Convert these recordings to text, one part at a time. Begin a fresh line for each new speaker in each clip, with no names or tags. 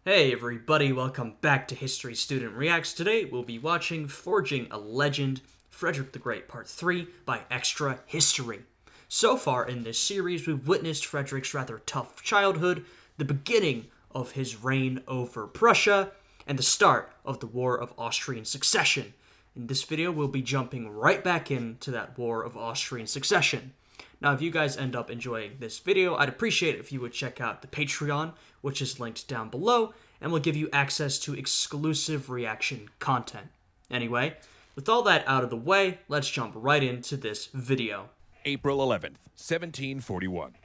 Hey everybody, welcome back to History Student Reacts. Today we'll be watching Forging a Legend, Frederick the Great Part 3 by Extra History. So far in this series, we've witnessed Frederick's rather tough childhood, the beginning of his reign over Prussia, and the start of the War of Austrian Succession. In this video, we'll be jumping right back into that War of Austrian Succession. Now, if you guys end up enjoying this video, I'd appreciate it if you would check out the Patreon, which is linked down below, and will give you access to exclusive reaction content. Anyway, with all that out of the way, let's jump right into this video.
April 11th, 1741.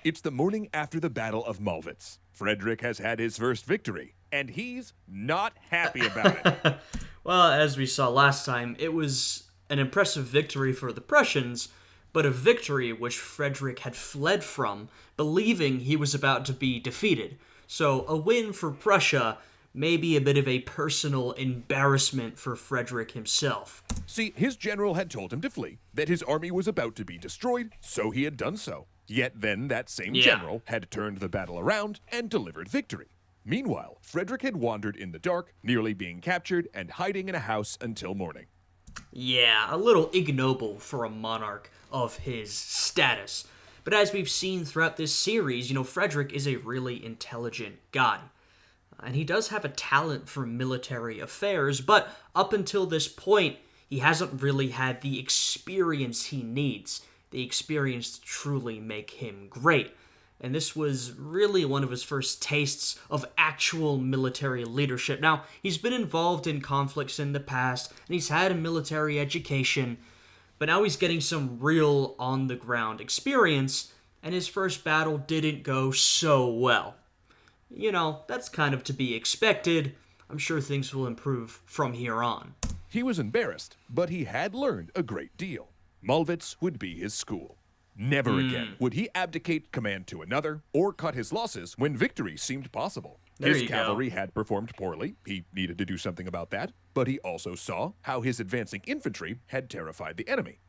It's the morning after the Battle of Malwitz. Frederick has had his first victory, and he's not happy about it.
Well, as we saw last time, it was an impressive victory for the Prussians, but a victory which Frederick had fled from, believing he was about to be defeated. So a win for Prussia may be a bit of a personal embarrassment for Frederick himself.
See, his general had told him to flee, that his army was about to be destroyed, so he had done so. Yet then that same general had turned the battle around and delivered victory. Meanwhile, Frederick had wandered in the dark, nearly being captured and hiding in a house until morning.
Yeah, a little ignoble for a monarch of his status. But as we've seen throughout this series, Frederick is a really intelligent guy. And he does have a talent for military affairs, but up until this point, he hasn't really had the experience he needs. The experience to truly make him great. And this was really one of his first tastes of actual military leadership. Now, he's been involved in conflicts in the past, and he's had a military education, but now he's getting some real on-the-ground experience, and his first battle didn't go so well. That's kind of to be expected. I'm sure things will improve from here on.
He was embarrassed, but he had learned a great deal. Malwitz would be his school. Never again would he abdicate command to another or cut his losses when victory seemed possible. His cavalry had performed poorly. He needed to do something about that. But he also saw how his advancing infantry had terrified the enemy.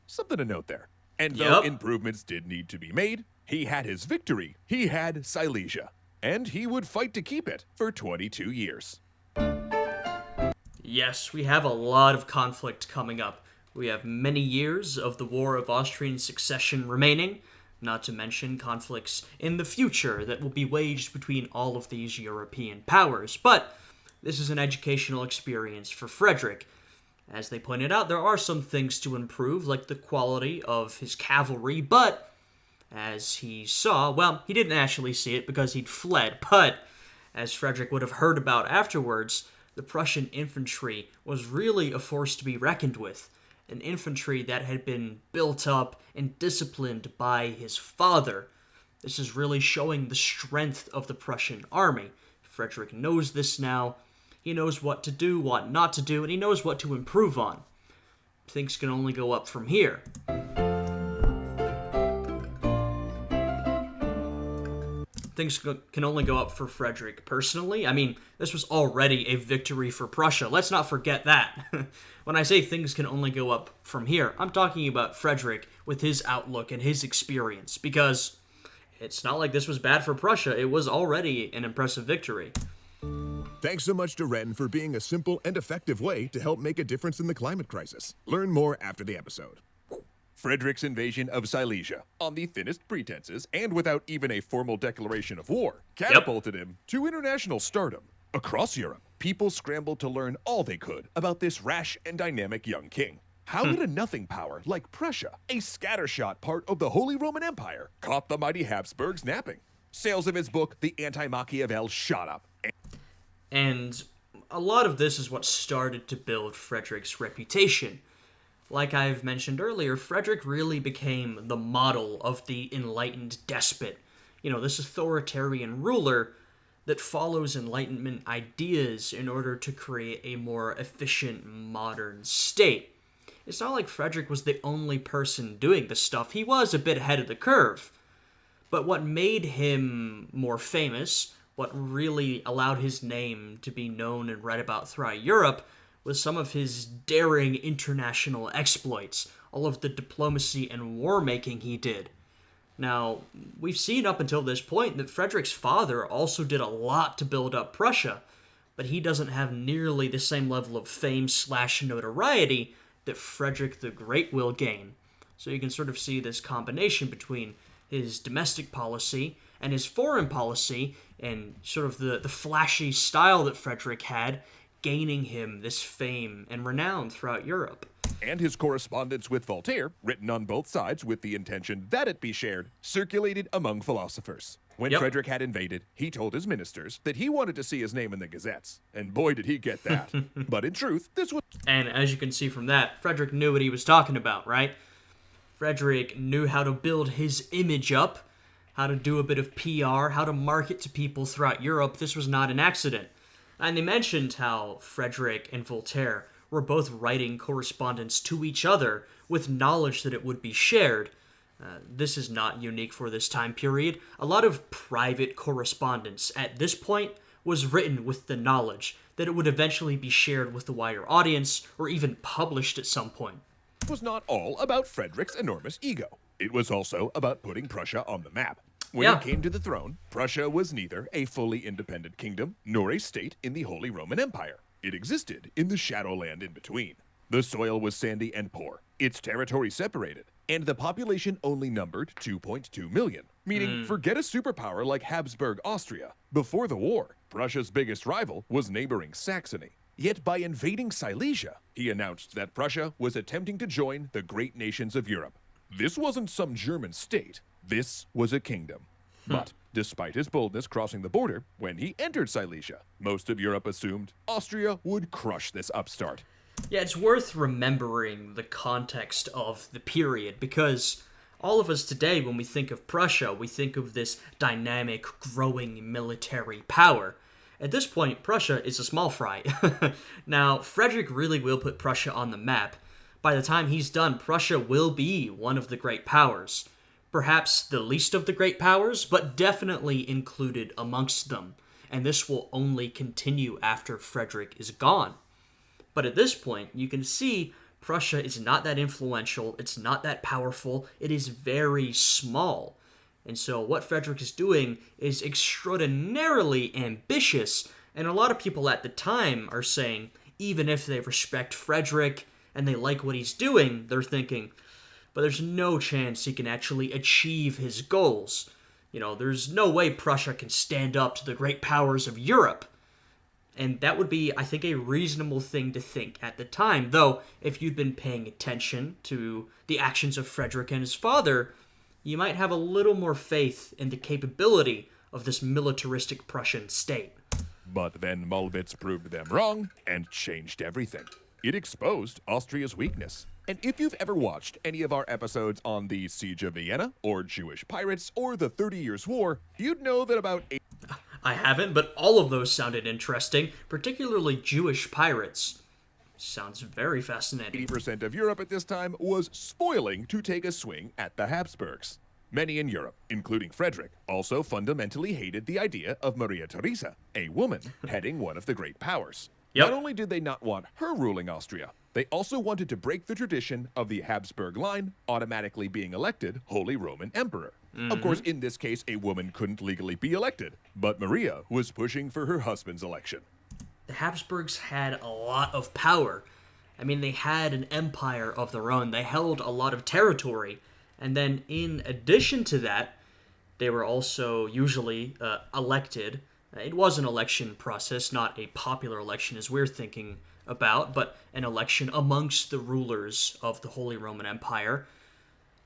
Something to note there. And though improvements did need to be made, he had his victory. He had Silesia. And he would fight to keep it for 22 years.
Yes, we have a lot of conflict coming up. We have many years of the War of Austrian Succession remaining, not to mention conflicts in the future that will be waged between all of these European powers. But this is an educational experience for Frederick. As they pointed out, there are some things to improve, like the quality of his cavalry, but as he saw, well, he didn't actually see it because he'd fled, but as Frederick would have heard about afterwards, the Prussian infantry was really a force to be reckoned with. An infantry that had been built up and disciplined by his father. This is really showing the strength of the Prussian army. Frederick knows this now. He knows what to do, what not to do, and he knows what to improve on. Things can only go up from here. Things can only go up for Frederick personally. I mean, this was already a victory for Prussia. Let's not forget that. When I say things can only go up from here, I'm talking about Frederick with his outlook and his experience, because it's not like this was bad for Prussia. It was already an impressive victory.
Thanks so much to Ren for being a simple and effective way to help make a difference in the climate crisis. Learn more after the episode.
Frederick's invasion of Silesia, on the thinnest pretenses and without even a formal declaration of war, catapulted him to international stardom. Across Europe, people scrambled to learn all they could about this rash and dynamic young king. How did a nothing power like Prussia, a scattershot part of the Holy Roman Empire, caught the mighty Habsburgs napping? Sales of his book, The Anti-Machiavel, shot up.
And a lot of this is what started to build Frederick's reputation. Like I've mentioned earlier, Frederick really became the model of the enlightened despot. This authoritarian ruler that follows Enlightenment ideas in order to create a more efficient modern state. It's not like Frederick was the only person doing this stuff. He was a bit ahead of the curve. But what made him more famous, what really allowed his name to be known and read about throughout Europe, was some of his daring international exploits, all of the diplomacy and war-making he did. Now, we've seen up until this point that Frederick's father also did a lot to build up Prussia, but he doesn't have nearly the same level of fame/notoriety that Frederick the Great will gain. So you can sort of see this combination between his domestic policy and his foreign policy and sort of the flashy style that Frederick had, gaining him this fame and renown throughout Europe.
And his correspondence with Voltaire, written on both sides with the intention that it be shared, circulated among philosophers. When Frederick had invaded, he told his ministers that he wanted to see his name in the gazettes. And boy, did he get that. But in truth, this was...
And as you can see from that, Frederick knew what he was talking about, right? Frederick knew how to build his image up, how to do a bit of PR, how to market to people throughout Europe. This was not an accident. And they mentioned how Frederick and Voltaire were both writing correspondence to each other with knowledge that it would be shared. This is not unique for this time period. A lot of private correspondence at this point was written with the knowledge that it would eventually be shared with the wider audience or even published at some point.
It was not all about Frederick's enormous ego. It was also about putting Prussia on the map. When he came to the throne, Prussia was neither a fully independent kingdom nor a state in the Holy Roman Empire. It existed in the shadowland in between. The soil was sandy and poor, its territory separated, and the population only numbered 2.2 million, meaning forget a superpower like Habsburg Austria. Before the war, Prussia's biggest rival was neighboring Saxony. Yet by invading Silesia, he announced that Prussia was attempting to join the great nations of Europe. This wasn't some German state. This was a kingdom. But despite his boldness crossing the border, when he entered Silesia, most of Europe assumed Austria would crush this upstart.
Yeah, it's worth remembering the context of the period, because all of us today, when we think of Prussia, we think of this dynamic, growing military power. At this point, Prussia is a small fry. Now, Frederick really will put Prussia on the map. By the time he's done, Prussia will be one of the great powers. Perhaps the least of the great powers, but definitely included amongst them. And this will only continue after Frederick is gone. But at this point, you can see Prussia is not that influential, it's not that powerful, it is very small. And so what Frederick is doing is extraordinarily ambitious, and a lot of people at the time are saying, even if they respect Frederick and they like what he's doing, they're thinking, but there's no chance he can actually achieve his goals. You know, there's no way Prussia can stand up to the great powers of Europe. And that would be, I think, a reasonable thing to think at the time. Though, if you'd been paying attention to the actions of Frederick and his father, you might have a little more faith in the capability of this militaristic Prussian state.
But then Mollwitz proved them wrong and changed everything. It exposed Austria's weakness. And if you've ever watched any of our episodes on the Siege of Vienna, or Jewish pirates, or the 30 Years' War, you'd know that about
I haven't, but all of those sounded interesting, particularly Jewish pirates. Sounds very fascinating.
80% of Europe at this time was spoiling to take a swing at the Habsburgs. Many in Europe, including Frederick, also fundamentally hated the idea of Maria Theresa, a woman heading one of the great powers. Not only did they not want her ruling Austria, they also wanted to break the tradition of the Habsburg line automatically being elected Holy Roman Emperor. Of course, in this case, a woman couldn't legally be elected, but Maria was pushing for her husband's election.
The Habsburgs had a lot of power. I mean, they had an empire of their own. They held a lot of territory. And then in addition to that, they were also usually elected. It was an election process, not a popular election as we're thinking about, but an election amongst the rulers of the Holy Roman Empire.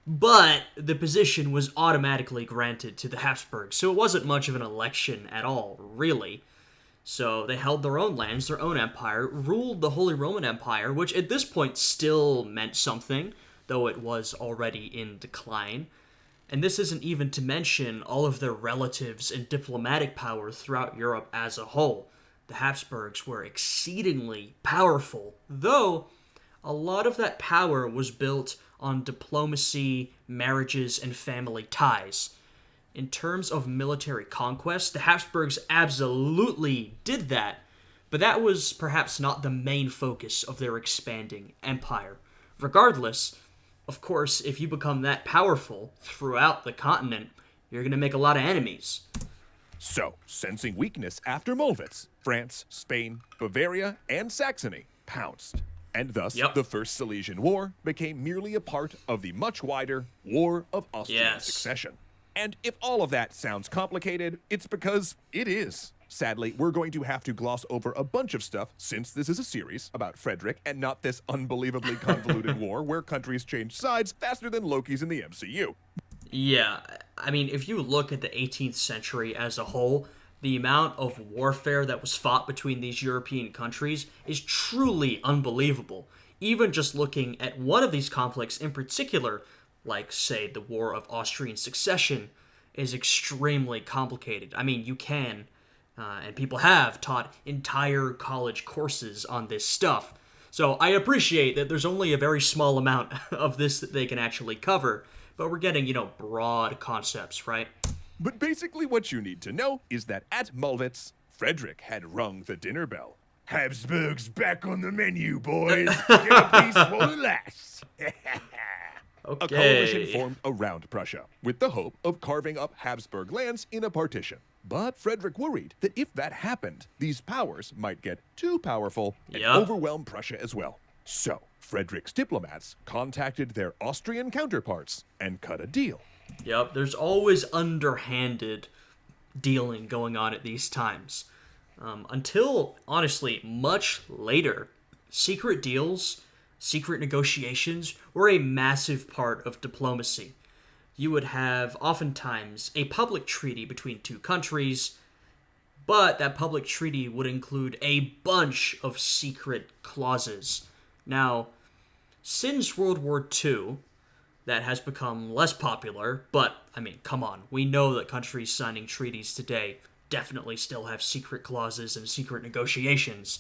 But the position was automatically granted to the Habsburgs, so it wasn't much of an election at all, really. So they held their own lands, their own empire, ruled the Holy Roman Empire, which at this point still meant something, though it was already in decline. And this isn't even to mention all of their relatives and diplomatic power throughout Europe as a whole. The Habsburgs were exceedingly powerful, though a lot of that power was built on diplomacy, marriages, and family ties. In terms of military conquest, the Habsburgs absolutely did that, but that was perhaps not the main focus of their expanding empire. Regardless, Of course, if you become that powerful throughout the continent, you're going to make a lot of enemies.
So, sensing weakness after Molwitz, France, Spain, Bavaria, and Saxony pounced. And thus, the First Silesian War became merely a part of the much wider War of Austrian Succession. And if all of that sounds complicated, it's because it is. Sadly, we're going to have to gloss over a bunch of stuff since this is a series about Frederick and not this unbelievably convoluted war where countries change sides faster than Loki's in the MCU.
Yeah, I mean, if you look at the 18th century as a whole, the amount of warfare that was fought between these European countries is truly unbelievable. Even just looking at one of these conflicts in particular, like, say, the War of Austrian Succession, is extremely complicated. I mean, you can, and people have, taught entire college courses on this stuff. So I appreciate that there's only a very small amount of this that they can actually cover, but we're getting, broad concepts, right?
But basically what you need to know is that at Molwitz, Frederick had rung the dinner bell. Habsburg's back on the menu, boys. Get a piece for the lass.
Okay.
A coalition formed around Prussia, with the hope of carving up Habsburg lands in a partition. But Frederick worried that if that happened, these powers might get too powerful and overwhelm Prussia as well. So, Frederick's diplomats contacted their Austrian counterparts and cut a deal.
Yep, there's always underhanded dealing going on at these times. Until, honestly, much later, secret deals, secret negotiations were a massive part of diplomacy. You would have, oftentimes, a public treaty between two countries, but that public treaty would include a bunch of secret clauses. Now, since World War II, that has become less popular, but, I mean, come on, we know that countries signing treaties today definitely still have secret clauses and secret negotiations,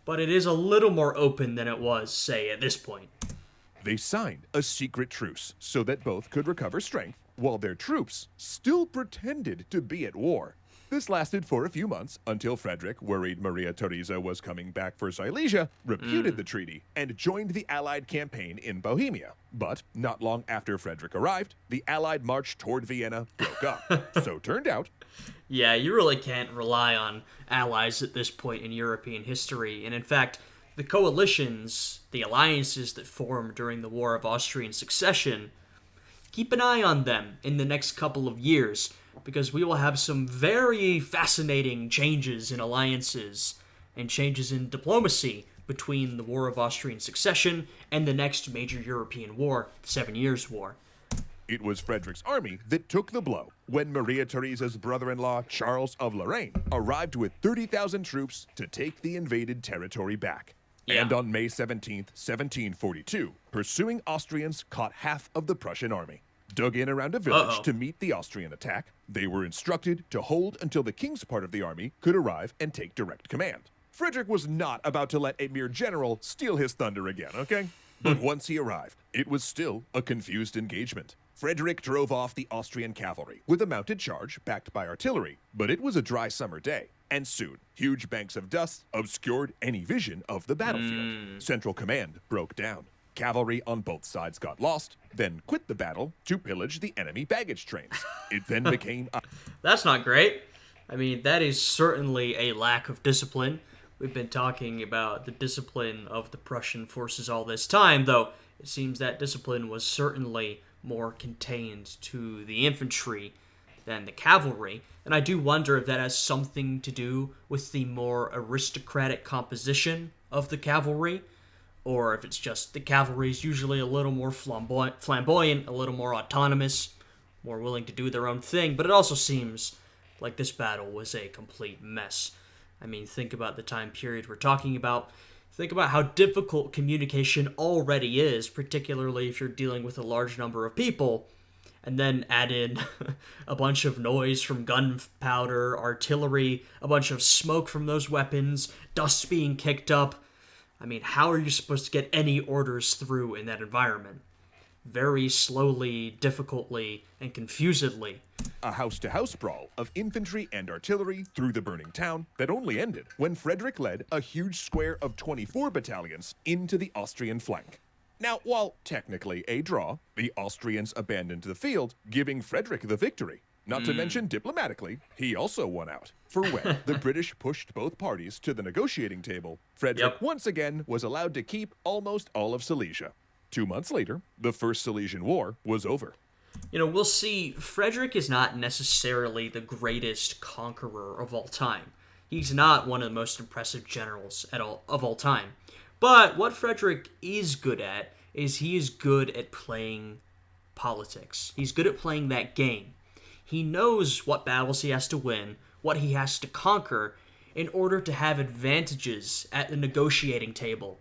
but it is a little more open than it was, say, at this point.
They signed a secret truce so that both could recover strength, while their troops still pretended to be at war. This lasted for a few months until Frederick, worried Maria Theresa was coming back for Silesia, repudiated the treaty and joined the Allied campaign in Bohemia. But not long after Frederick arrived, the Allied march toward Vienna broke up. So turned out...
Yeah, you really can't rely on allies at this point in European history. And in fact, the coalitions, the alliances that formed during the War of Austrian Succession, keep an eye on them in the next couple of years, because we will have some very fascinating changes in alliances and changes in diplomacy between the War of Austrian Succession and the next major European war, the 7 Years' War.
It was Frederick's army that took the blow when Maria Theresa's brother-in-law, Charles of Lorraine, arrived with 30,000 troops to take the invaded territory back. And on May 17th, 1742, pursuing Austrians caught half of the Prussian army. Dug in around a village to meet the Austrian attack, they were instructed to hold until the king's part of the army could arrive and take direct command. Frederick was not about to let a mere general steal his thunder again, okay? But once he arrived, it was still a confused engagement. Frederick drove off the Austrian cavalry with a mounted charge backed by artillery, but it was a dry summer day, and soon huge banks of dust obscured any vision of the battlefield. Central command broke down. Cavalry on both sides got lost, then quit the battle to pillage the enemy baggage trains. It then became a...
That's not great. I mean, that is certainly a lack of discipline. We've been talking about the discipline of the Prussian forces all this time, though it seems that discipline was certainly more contained to the infantry than the cavalry. And I do wonder if that has something to do with the more aristocratic composition of the cavalry, or if it's just the cavalry is usually a little more flamboyant, a little more autonomous, more willing to do their own thing. But it also seems like this battle was a complete mess. I mean, think about the time period we're talking about. Think about how difficult communication already is, particularly if you're dealing with a large number of people, and then add in a bunch of noise from gunpowder, artillery, a bunch of smoke from those weapons, dust being kicked up. I mean, how are you supposed to get any orders through in that environment? Very slowly, difficultly, and confusedly.
A house-to-house brawl of infantry and artillery through the burning town that only ended when Frederick led a huge square of 24 battalions into the Austrian flank. Now, while technically a draw, the Austrians abandoned the field, giving Frederick the victory. Not to mention, diplomatically, he also won out. For when the British pushed both parties to the negotiating table, Frederick once again was allowed to keep almost all of Silesia. 2 months later, the First Silesian War was over.
You know, we'll see, Frederick is not necessarily the greatest conqueror of all time. He's not one of the most impressive generals of all time. But what Frederick is good at is he is good at playing politics. He's good at playing that game. He knows what battles he has to win, what he has to conquer, in order to have advantages at the negotiating table.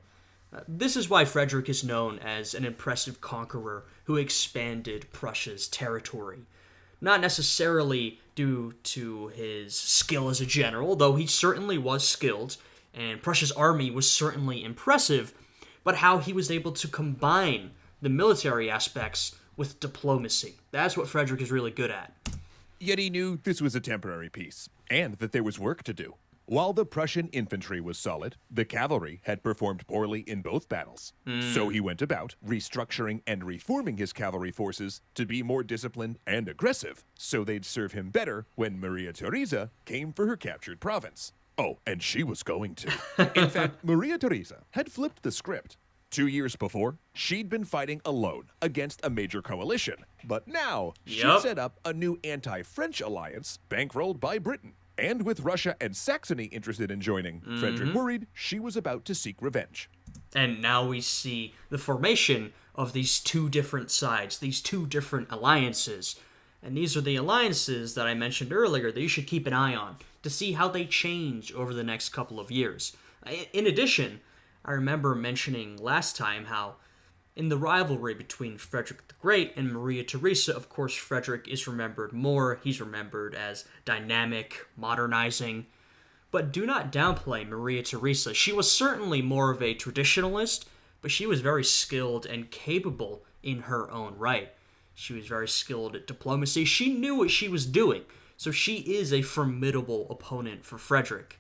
This is why Frederick is known as an impressive conqueror who expanded Prussia's territory. Not necessarily due to his skill as a general, though he certainly was skilled, and Prussia's army was certainly impressive, but how he was able to combine the military aspects with diplomacy. That's what Frederick is really good at.
Yet he knew this was a temporary peace, and that there was work to do. While the Prussian infantry was solid, the cavalry had performed poorly in both battles. So he went about restructuring and reforming his cavalry forces to be more disciplined and aggressive, so they'd serve him better when Maria Theresa came for her captured province. Oh, and she was going to. In fact, Maria Theresa had flipped the script. 2 years before, she'd been fighting alone against a major coalition. But now, she'd set up a new anti-French alliance bankrolled by Britain. And with Russia and Saxony interested in joining, Frederick worried she was about to seek revenge.
And now we see the formation of these two different sides, these two different alliances. And these are the alliances that I mentioned earlier that you should keep an eye on to see how they change over the next couple of years. In addition, I remember mentioning last time how in the rivalry between Frederick the Great and Maria Theresa, of course, Frederick is remembered more. He's remembered as dynamic, modernizing. But do not downplay Maria Theresa. She was certainly more of a traditionalist, but she was very skilled and capable in her own right. She was very skilled at diplomacy. She knew what she was doing. So she is a formidable opponent for Frederick.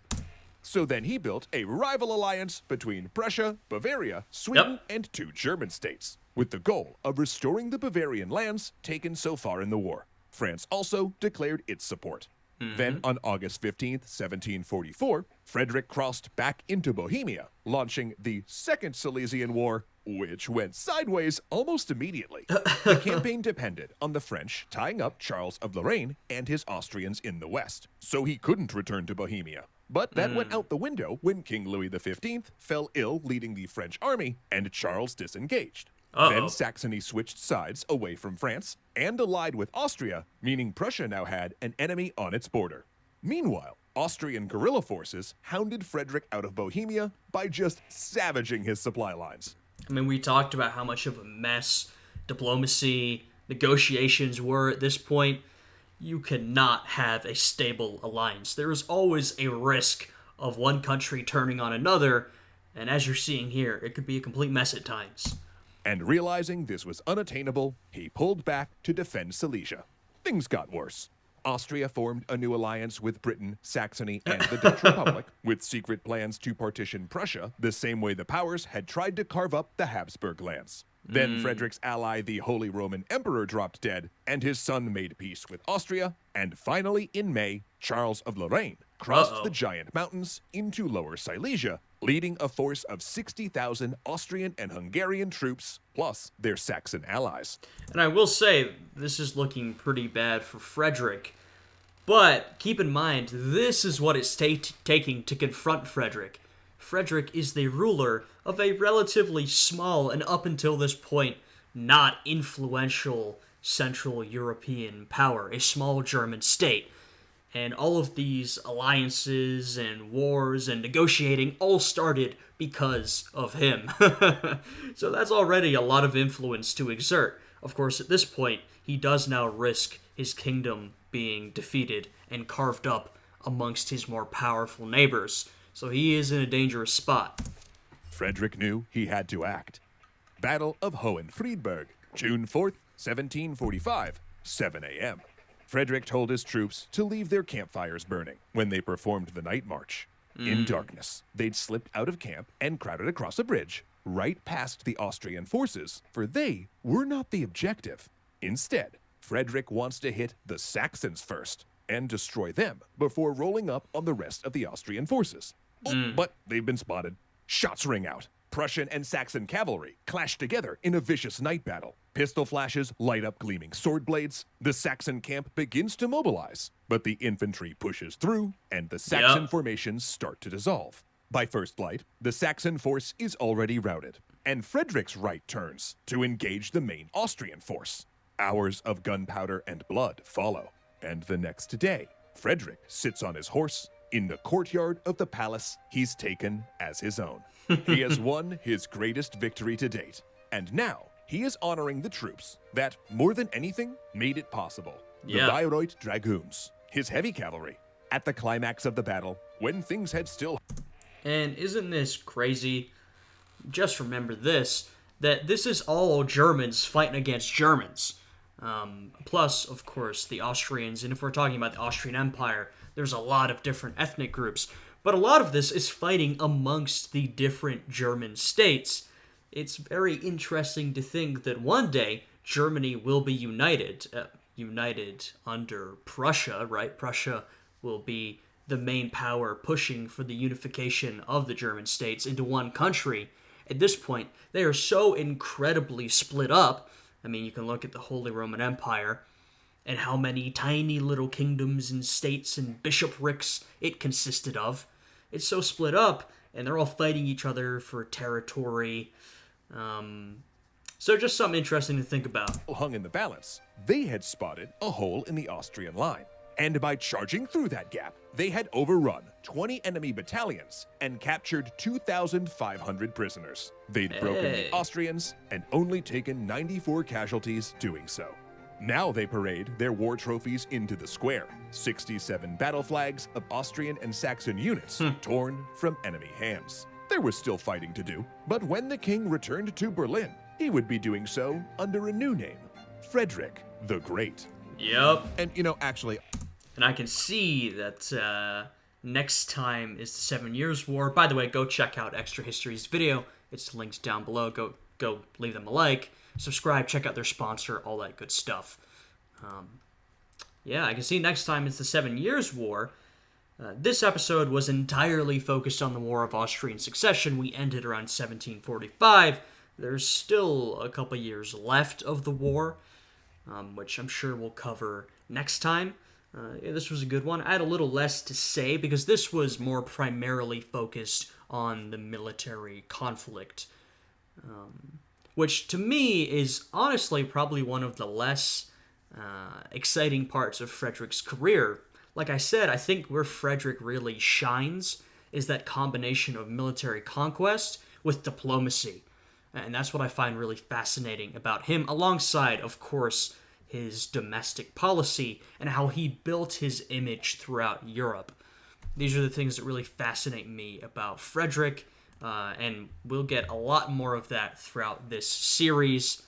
So then he built a rival alliance between Prussia, Bavaria, Sweden, and 2 German states, with the goal of restoring the Bavarian lands taken so far in the war. France also declared its support. Then, on August 15th, 1744, Frederick crossed back into Bohemia, launching the Second Silesian War, which went sideways almost immediately. The campaign depended on the French tying up Charles of Lorraine and his Austrians in the west, so he couldn't return to Bohemia. But that went out the window when King Louis XV fell ill leading the French army, and Charles disengaged. Then Saxony switched sides away from France and allied with Austria, meaning Prussia now had an enemy on its border. Meanwhile, Austrian guerrilla forces hounded Frederick out of Bohemia by just savaging his supply lines.
I mean, we talked about how much of a mess diplomacy, negotiations were at this point. You cannot have a stable alliance. There is always a risk of one country turning on another, and as you're seeing here, it could be a complete mess at times.
And realizing this was unattainable, he pulled back to defend Silesia. Things got worse. Austria formed a new alliance with Britain, Saxony, and the Dutch Republic, with secret plans to partition Prussia, the same way the powers had tried to carve up the Habsburg lands. Then Frederick's ally, the Holy Roman Emperor, dropped dead, and his son made peace with Austria, and finally, in May, Charles of Lorraine crossed the giant mountains into Lower Silesia, leading a force of 60,000 Austrian and Hungarian troops, plus their Saxon allies.
And I will say, this is looking pretty bad for Frederick. But keep in mind, this is what it's taking to confront Frederick. Frederick is the ruler of a relatively small and up until this point not influential Central European power, a small German state. And all of these alliances and wars and negotiating all started because of him. So that's already a lot of influence to exert. Of course, at this point, he does now risk his kingdom being defeated and carved up amongst his more powerful neighbors. So he is in a dangerous spot.
Frederick knew he had to act. Battle of Hohen, Friedberg, June 4th, 1745, 7 a.m. Frederick told his troops to leave their campfires burning when they performed the night march. In darkness, they'd slipped out of camp and crowded across a bridge, right past the Austrian forces, for they were not the objective. Instead, Frederick wants to hit the Saxons first and destroy them before rolling up on the rest of the Austrian forces. Oh, but they've been spotted. Shots ring out. Prussian and Saxon cavalry clash together in a vicious night battle. Pistol flashes light up gleaming sword blades. The Saxon camp begins to mobilize, but the infantry pushes through, and the Saxon formations start to dissolve. By first light, the Saxon force is already routed, and Frederick's right turns to engage the main Austrian force. Hours of gunpowder and blood follow, and the next day, Frederick sits on his horse in the courtyard of the palace he's taken as his own. He has won his greatest victory to date, and now he is honoring the troops that, more than anything, made it possible. The Bayreuth Dragoons, his heavy cavalry, at the climax of the battle, when things had still...
And isn't this crazy? Just remember this, that this is all Germans fighting against Germans. Plus, of course, the Austrians, and if we're talking about the Austrian Empire, there's a lot of different ethnic groups, but a lot of this is fighting amongst the different German states. It's very interesting to think that one day Germany will be united under Prussia, right? Prussia will be the main power pushing for the unification of the German states into one country. At this point, they are so incredibly split up. I mean, you can look at the Holy Roman Empire and how many tiny little kingdoms and states and bishoprics it consisted of. It's so split up, and they're all fighting each other for territory. So just something interesting to think about.
Hung in the balance, they had spotted a hole in the Austrian line. And by charging through that gap, they had overrun 20 enemy battalions and captured 2,500 prisoners. They'd broken the Austrians and only taken 94 casualties doing so. Now they parade their war trophies into the square. 67 battle flags of Austrian and Saxon units torn from enemy hands. There was still fighting to do, but when the king returned to Berlin, he would be doing so under a new name, Frederick the Great.
Yep.
And, actually...
And I can see that next time is the 7 Years' War. By the way, go check out Extra History's video. It's linked down below. Go leave them a like, subscribe, check out their sponsor, all that good stuff. I can see next time is the 7 Years' War. This episode was entirely focused on the War of Austrian Succession. We ended around 1745. There's still a couple years left of the war, which I'm sure we'll cover next time. This was a good one. I had a little less to say because this was more primarily focused on the military conflict, which to me is honestly probably one of the less exciting parts of Frederick's career. Like I said, I think where Frederick really shines is that combination of military conquest with diplomacy. And that's what I find really fascinating about him, alongside, of course, his domestic policy and how he built his image throughout Europe. These are the things that really fascinate me about Frederick, and we'll get a lot more of that throughout this series.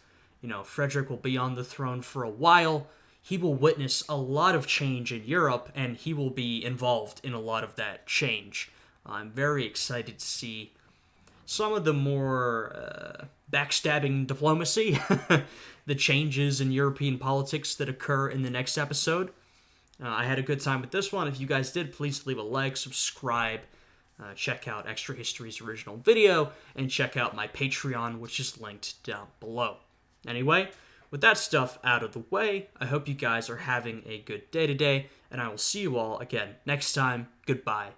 Frederick will be on the throne for a while. He will witness a lot of change in Europe, and he will be involved in a lot of that change. I'm very excited to see some of the more backstabbing diplomacy, the changes in European politics that occur in the next episode. I had a good time with this one. If you guys did, please leave a like, subscribe, check out Extra History's original video, and check out my Patreon, which is linked down below. Anyway, with that stuff out of the way, I hope you guys are having a good day today, and I will see you all again next time. Goodbye.